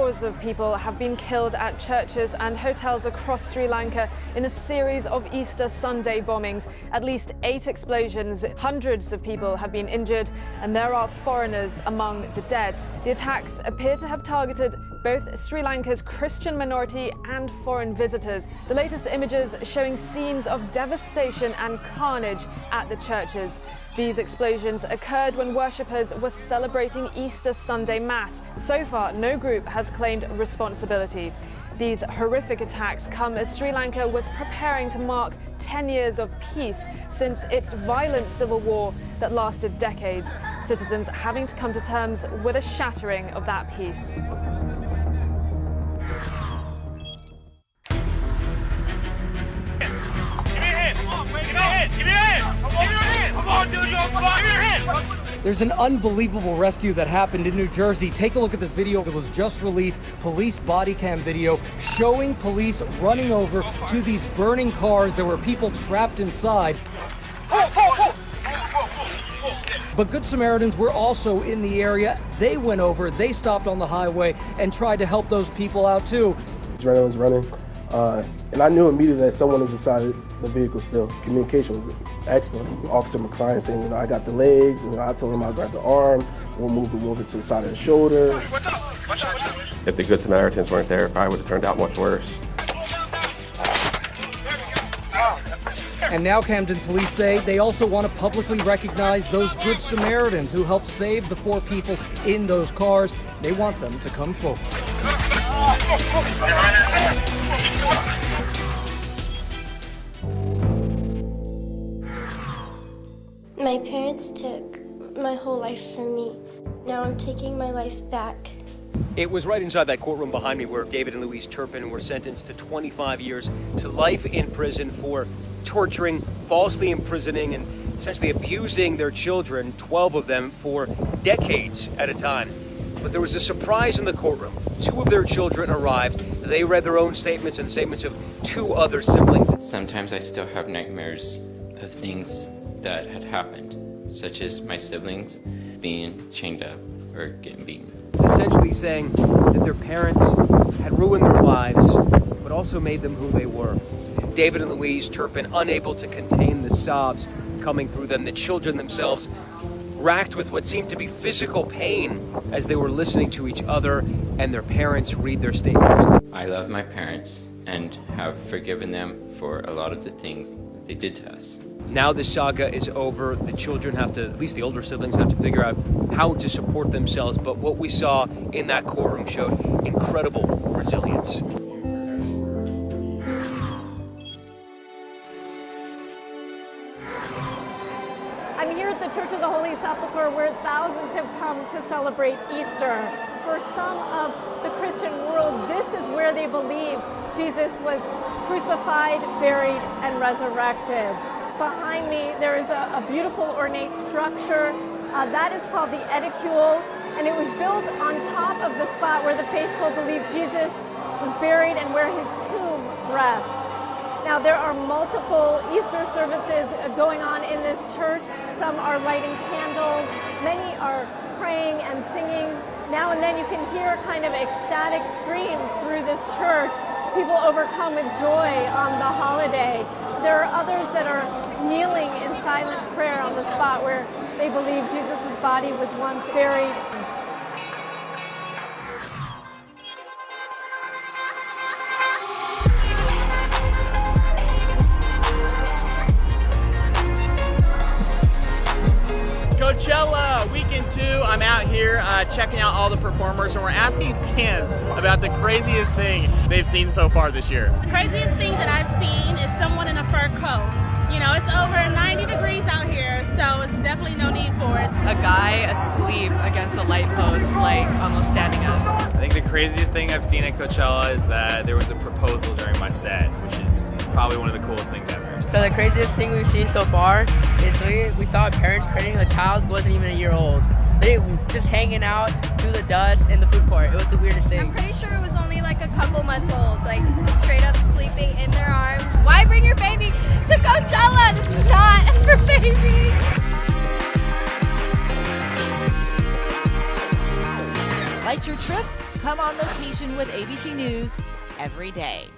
Scores of people have been killed at churches and hotels across Sri Lanka in a series of Easter Sunday bombings. At least 8 explosions, hundreds of people have been injured, and there are foreigners among the dead. The attacks appear to have targeted both Sri Lanka's Christian minority and foreign visitors. The latest images showing scenes of devastation and carnage at the churches. These explosions occurred when worshippers were celebrating Easter Sunday Mass. So far, no group has claimed responsibility. These horrific attacks come as Sri Lanka was preparing to mark 10 years of peace since its violent civil war that lasted decades, citizens having to come to terms with a shattering of that peace. There's an unbelievable rescue that happened in New Jersey. Take a look at this video. It was just released. Police body cam video showing police running over to these burning cars. There were people trapped inside. But Good Samaritans were also in the area. They went over, they stopped on the highway and tried to help those people out too. Adrenaline's running. And I knew immediately that someone was inside the vehicle still. Communication was excellent. Officer McCline saying, I got the legs, and I told him I'll grab the arm, we'll move him over to the side of the shoulder. If the Good Samaritans weren't there, it probably would have turned out much worse. And now Camden police say they also want to publicly recognize those Good Samaritans who helped save the 4 people in those cars. They want them to come forward. My parents took my whole life from me. Now I'm taking my life back. It was right inside that courtroom behind me where David and Louise Turpin were sentenced to 25 years to life in prison for torturing, falsely imprisoning, and essentially abusing their children, 12 of them, for decades at a time. But there was a surprise in the courtroom. 2 of their children arrived. They read their own statements and the statements of 2 other siblings. Sometimes I still have nightmares of things that had happened, such as my siblings being chained up or getting beaten. It's essentially saying that their parents had ruined their lives, but also made them who they were. David and Louise Turpin unable to contain the sobs coming through them. The children themselves racked with what seemed to be physical pain as they were listening to each other and their parents read their statements. I love my parents and have forgiven them for a lot of the things they did to us. Now this saga is over. The children have to, at least the older siblings, have to figure out how to support themselves. But what we saw in that courtroom showed incredible resilience. I'm here at the Church of the Holy Sepulchre where thousands have come to celebrate Easter. For some of the Christian world, this is where they believe Jesus was crucified, buried, and resurrected. Behind me, there is a beautiful ornate structure. That is called the Edicule, and it was built on top of the spot where the faithful believe Jesus was buried and where his tomb rests. Now, there are multiple Easter services going on in this church. Some are lighting candles, many are praying and singing. Now and then you can hear kind of ecstatic screams through this church, people overcome with joy on the holiday. There are others that are kneeling in silent prayer on the spot where they believe Jesus' body was once buried. Coachella weekend 2, I'm out here checking out all the performers, and we're asking fans about the craziest thing they've seen so far this year. The craziest thing that I've seen is someone in a fur coat. You know, it's over 90 degrees out here, so it's definitely no need for it. A guy asleep against a light post, like almost standing up. I think the craziest thing I've seen at Coachella is that there was a proposal during my set, which is probably one of the coolest things ever. So the craziest thing we've seen so far is we saw parents carrying a child who wasn't even a year old. They were just hanging out through the dust in the food court. It was the weirdest thing. I'm pretty sure it was only like a couple months old, like straight up sleeping in their arms. Why bring your baby to Coachella? This is not for babies. Light your trip Come on location with ABC News every day.